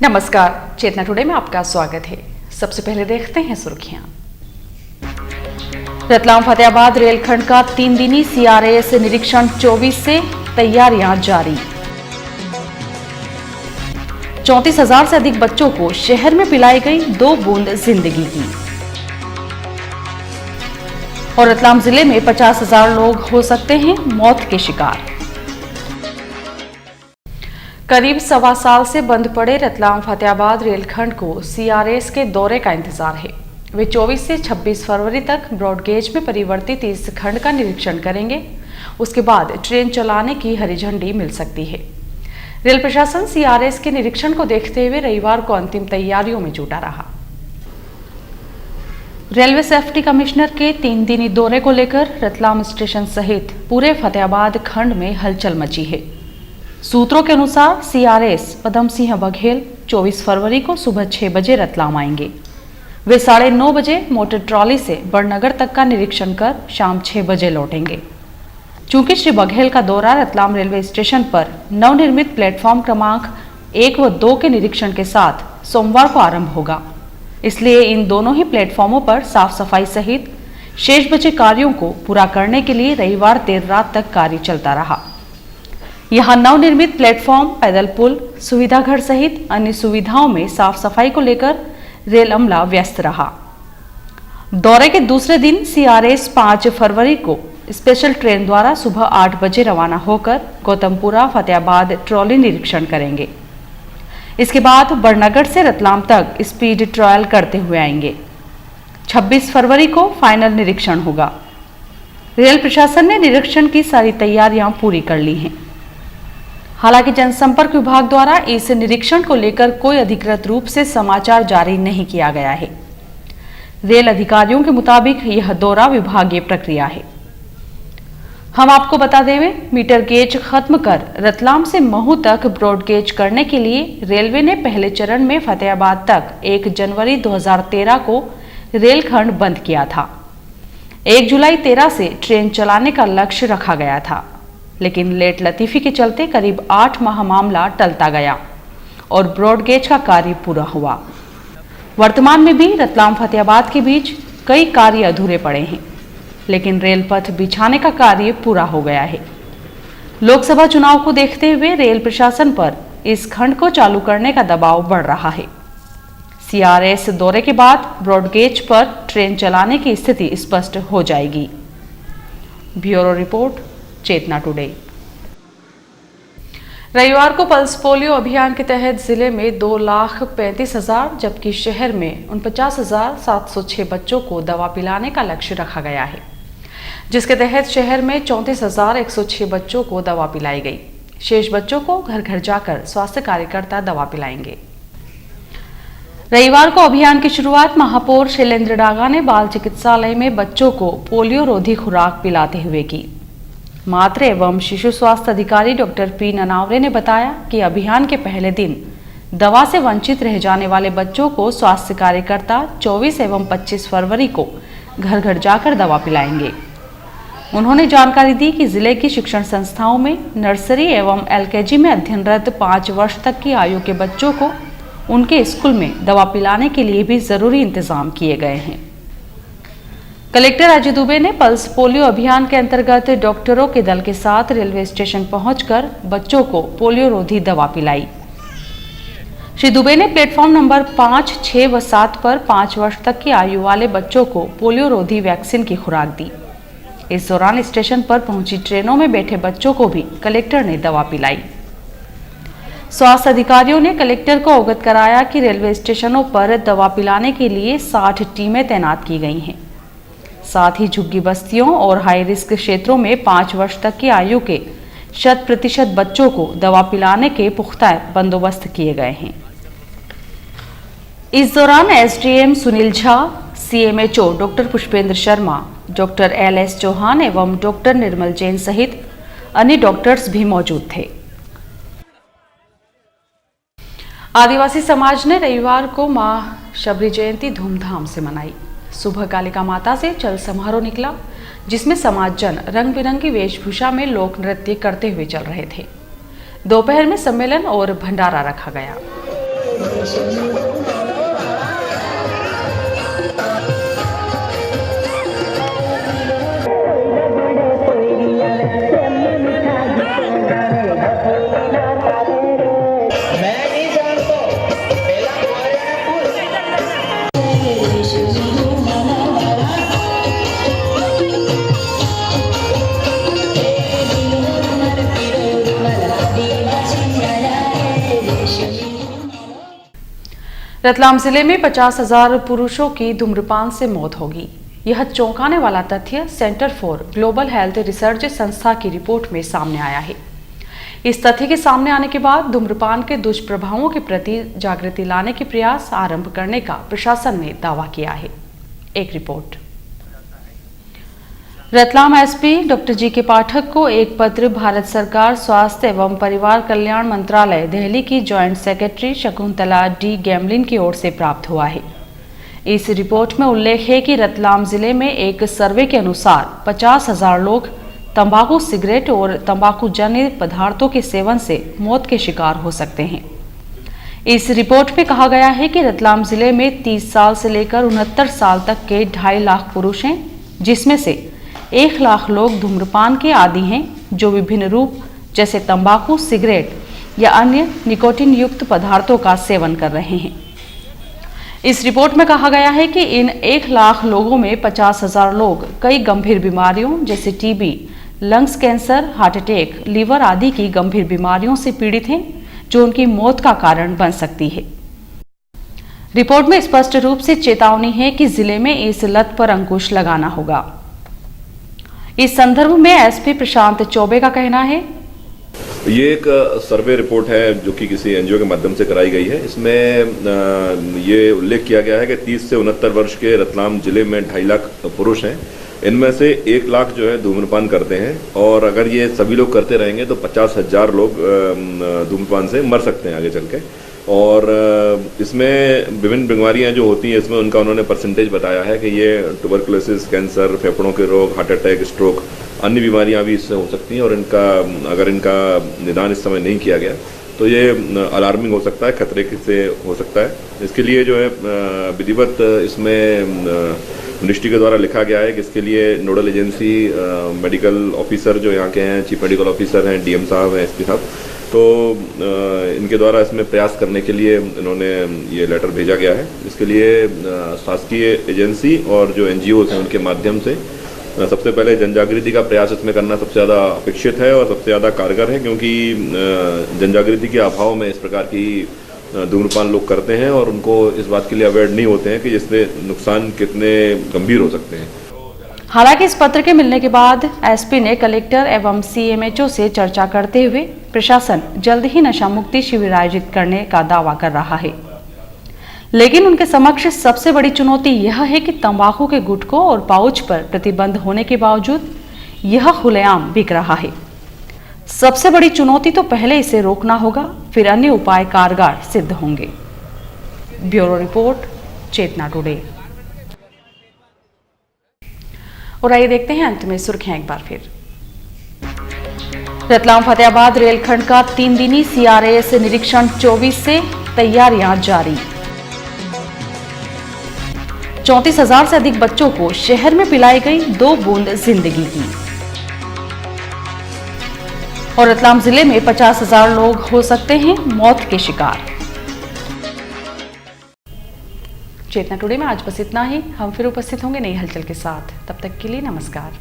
नमस्कार, चेतना टुडे में आपका स्वागत है। सबसे पहले देखते हैं सुर्खियां। रतलाम फतेहाबाद रेलखंड का 3 दिनी CRS निरीक्षण 24 से तैयारियां जारी। 34,000 से अधिक बच्चों को शहर में पिलाई गई 2 बूंद जिंदगी की। और रतलाम जिले में 50,000 लोग हो सकते हैं मौत के शिकार। करीब 1.25 साल से बंद पड़े रतलाम फतेहाबाद रेलखंड को CRS के दौरे का इंतजार है। वे 24 से 26 फरवरी तक ब्रॉडगेज में परिवर्तित इस खंड का निरीक्षण करेंगे। उसके बाद ट्रेन चलाने की हरी झंडी मिल सकती है। रेल प्रशासन CRS के निरीक्षण को देखते हुए रविवार को अंतिम तैयारियों में जुटा रहा। रेलवे सेफ्टी कमिश्नर के 3 दिनी दौरे को लेकर रतलाम स्टेशन सहित पूरे फतेहाबाद खंड में हलचल मची है। सूत्रों के अनुसार CRS पदम सिंह बघेल 24 फरवरी को सुबह 6 बजे रतलाम आएंगे। वे 9:30 बजे मोटर ट्रॉली से बड़नगर तक का निरीक्षण कर शाम 6 बजे लौटेंगे। चूंकि श्री बघेल का दौरा रतलाम रेलवे स्टेशन पर नवनिर्मित प्लेटफॉर्म क्रमांक 1 व 2 के निरीक्षण के साथ सोमवार को आरंभ होगा, इसलिए इन दोनों ही प्लेटफॉर्मों पर साफ सफाई सहित शेष बचे कार्यों को पूरा करने के लिए रविवार देर रात तक कार्य चलता रहा। यहां नवनिर्मित प्लेटफॉर्म, पैदल पुल, सुविधा घर सहित अन्य सुविधाओं में साफ सफाई को लेकर रेल अमला व्यस्त रहा। दौरे के दूसरे दिन CRS 5 फरवरी को स्पेशल ट्रेन द्वारा सुबह 8 बजे रवाना होकर गौतमपुरा फतेहाबाद ट्रॉली निरीक्षण करेंगे। इसके बाद बड़नगर से रतलाम तक स्पीड ट्रायल करते हुए आएंगे। 26 फरवरी को फाइनल निरीक्षण होगा। रेल प्रशासन ने निरीक्षण की सारी तैयारियां पूरी कर ली हैं। हालांकि जनसंपर्क विभाग द्वारा इस निरीक्षण को लेकर कोई अधिकृत रूप से समाचार जारी नहीं किया गया है। रेल अधिकारियों के मुताबिक यह दौरा विभागीय प्रक्रिया है। हम आपको बता दें, मीटर गेज खत्म कर रतलाम से महू तक ब्रॉडगेज करने के लिए रेलवे ने पहले चरण में फतेहाबाद तक 1 जनवरी 2013 को रेलखंड बंद किया था। 1 जुलाई 13 से ट्रेन चलाने का लक्ष्य रखा गया था, लेकिन लेट लतीफी के चलते करीब 8 माह मामला टलता गया और ब्रॉडगेज का कार्य पूरा हुआ। वर्तमान में भी रतलाम फतेहाबाद के बीच कई कार्य अधूरे पड़े हैं, लेकिन रेल पथ बिछाने का कार्य पूरा हो गया है। लोकसभा चुनाव को देखते हुए रेल प्रशासन पर इस खंड को चालू करने का दबाव बढ़ रहा है। CRS दौरे के बाद ब्रॉडगेज पर ट्रेन चलाने की स्थिति स्पष्ट हो जाएगी। ब्यूरो रिपोर्ट, चेतना टुडे। रविवार को पल्स पोलियो अभियान के तहत जिले में 2,35,000 जबकि शहर में 49,706 बच्चों को दवा पिलाने का लक्ष्य रखा गया है, जिसके तहत शहर में 34,106 बच्चों को दवा पिलाई गई। शेष बच्चों को घर घर जाकर स्वास्थ्य कार्यकर्ता दवा पिलाएंगे। रविवार को अभियान की शुरुआत महापौर शैलेंद्र डागा ने बाल चिकित्सालय में बच्चों को पोलियो रोधी खुराक पिलाते हुए की। मातृ एवं शिशु स्वास्थ्य अधिकारी डॉक्टर P ननावरे ने बताया कि अभियान के पहले दिन दवा से वंचित रह जाने वाले बच्चों को स्वास्थ्य कार्यकर्ता 24 एवं 25 फरवरी को घर घर जाकर दवा पिलाएंगे। उन्होंने जानकारी दी कि जिले की शिक्षण संस्थाओं में नर्सरी एवं LKG में अध्ययनरत 5 वर्ष तक की आयु के बच्चों को उनके स्कूल में दवा पिलाने के लिए भी जरूरी इंतजाम किए गए हैं। कलेक्टर अजय दुबे ने पल्स पोलियो अभियान के अंतर्गत डॉक्टरों के दल के साथ रेलवे स्टेशन पहुंचकर बच्चों को पोलियो रोधी दवा पिलाई। श्री दुबे ने प्लेटफॉर्म नंबर 5, 6 व 7 पर 5 वर्ष तक की आयु वाले बच्चों को पोलियो रोधी वैक्सीन की खुराक दी। इस दौरान स्टेशन पर पहुंची ट्रेनों में बैठे बच्चों को भी कलेक्टर ने दवा पिलाई। स्वास्थ्य अधिकारियों ने कलेक्टर को अवगत कराया कि रेलवे स्टेशनों पर दवा पिलाने के लिए 60 टीमें तैनात की गई हैं। साथ ही झुग्गी बस्तियों और हाई रिस्क क्षेत्रों में 5 वर्ष तक की आयु के 100% बच्चों को दवा पिलाने के पुख्ता बंदोबस्त किए गए हैं। इस दौरान SDM Sunil Jha, CMHO doctor Pushpendra Sharma, doctor LS Chauhan एवं डॉक्टर निर्मल जैन सहित अन्य डॉक्टर्स भी मौजूद थे। आदिवासी समाज ने रविवार को मां शबरी जयंती धूमधाम से मनाई। सुबह कालिका माता से चल समारोह निकला, जिसमें समाजजन रंग बिरंगी वेशभूषा में लोक नृत्य करते हुए चल रहे थे। दोपहर में सम्मेलन और भंडारा रखा गया। रतलाम जिले में 50,000 पुरुषों की धूम्रपान से मौत होगी। यह चौंकाने वाला तथ्य centre for global health research संस्था की रिपोर्ट में सामने आया है। इस तथ्य के सामने आने के बाद धूम्रपान के दुष्प्रभावों के प्रति जागृति लाने के प्रयास आरंभ करने का प्रशासन ने दावा किया है। एक रिपोर्ट। Ratlam SP doctor G K. Pathak को एक पत्र भारत सरकार स्वास्थ्य एवं परिवार कल्याण मंत्रालय दिल्ली की joint secretary Shakuntala D. Gamlin की ओर से प्राप्त हुआ है। इस रिपोर्ट में उल्लेख है कि रतलाम जिले में एक सर्वे के अनुसार 50,000 लोग तंबाकू, सिगरेट और तंबाकू जन्य पदार्थों के सेवन से मौत के शिकार हो सकते हैं। इस रिपोर्ट में कहा गया है कि रतलाम जिले में 30 साल से लेकर 69 साल तक के 2.5 लाख पुरुष हैं, जिसमें से 1 लाख लोग धूम्रपान के आदी हैं, जो विभिन्न रूप जैसे तंबाकू, सिगरेट या अन्य निकोटीन युक्त पदार्थों का सेवन कर रहे हैं। इस रिपोर्ट में कहा गया है कि इन 1 लाख लोगों में 50,000 लोग कई गंभीर बीमारियों जैसे TB, lungs cancer, heart attack, liver आदि की गंभीर बीमारियों से पीड़ित हैं, जो उनकी मौत का कारण बन सकती है। रिपोर्ट में स्पष्ट रूप से चेतावनी है कि जिले में इस लत पर अंकुश लगाना होगा। इस संदर्भ में एसपी प्रशांत चौबे का कहना है, ये एक सर्वे रिपोर्ट है जो कि किसी एनजीओ के माध्यम से कराई गई है। इसमें ये उल्लेख किया गया है कि 30 से 69 वर्ष के रतलाम जिले में 2.5 लाख पुरुष हैं। इनमें से 1 लाख जो है धूम्रपान करते हैं, और अगर ये सभी लोग करते रहेंगे तो 50,000 लोग धूम्रपान से मर सकते हैं आगे चल के। और इसमें विभिन्न बीमारियां जो होती हैं, इसमें उनका उन्होंने परसेंटेज बताया है कि ये ट्यूबरकुलोसिस, कैंसर, फेफड़ों के रोग, हार्ट अटैक, स्ट्रोक, अन्य बीमारियां भी इससे हो सकती हैं। और अगर इनका निदान इस समय नहीं किया गया तो ये अलार्मिंग हो सकता है, खतरे से हो सकता है। इसके लिए जो है विधिवत इसमें मिनिस्ट्री के द्वारा लिखा गया है कि इसके लिए नोडल एजेंसी मेडिकल ऑफिसर जो यहाँ के हैं, चीफ मेडिकल ऑफिसर हैं, डीएम साहब हैं, एसपी साहब, तो इनके द्वारा इसमें प्रयास करने के लिए इन्होंने ये लेटर भेजा गया है। इसके लिए शासकीय एजेंसी और जो एनजीओ हैं उनके माध्यम से सबसे पहले जनजागृति का प्रयास इसमें करना सबसे ज़्यादा अपेक्षित है और सबसे ज़्यादा कारगर है, क्योंकि जनजागृति के अभाव में इस प्रकार की धूम्रपान लोग करते हैं और उनको इस बात के लिए अवेयर नहीं होते हैं कि जिससे नुकसान कितने गंभीर हो सकते हैं। हालांकि इस पत्र के मिलने के बाद एसपी ने कलेक्टर एवं सीएमएचओ से चर्चा करते हुए प्रशासन जल्द ही नशा मुक्ति शिविर आयोजित करने का दावा कर रहा है। लेकिन उनके समक्ष सबसे बड़ी चुनौती यह है कि तंबाकू के गुटकों और पाउच पर प्रतिबंध होने के बावजूद यह खुलेआम बिक रहा है। सबसे बड़ी चुनौती तो पहले इसे रोकना होगा, फिर अन्य उपाय कारगर सिद्ध होंगे। ब्यूरो रिपोर्ट, चेतना टुडे। और आइए देखते हैं अंत में सुर्खियां एक बार फिर। रतलाम फतेहाबाद रेलखंड का 3 दिनी सीआरएस निरीक्षण 24 से तैयारियां जारी। 34,000 से अधिक बच्चों को शहर में पिलाई गई 2 बूंद जिंदगी की। और रतलाम जिले में 50,000 लोग हो सकते हैं मौत के शिकार। चेतना टुडे में आज बस इतना ही। हम फिर उपस्थित होंगे नई हलचल के साथ। तब तक के लिए नमस्कार।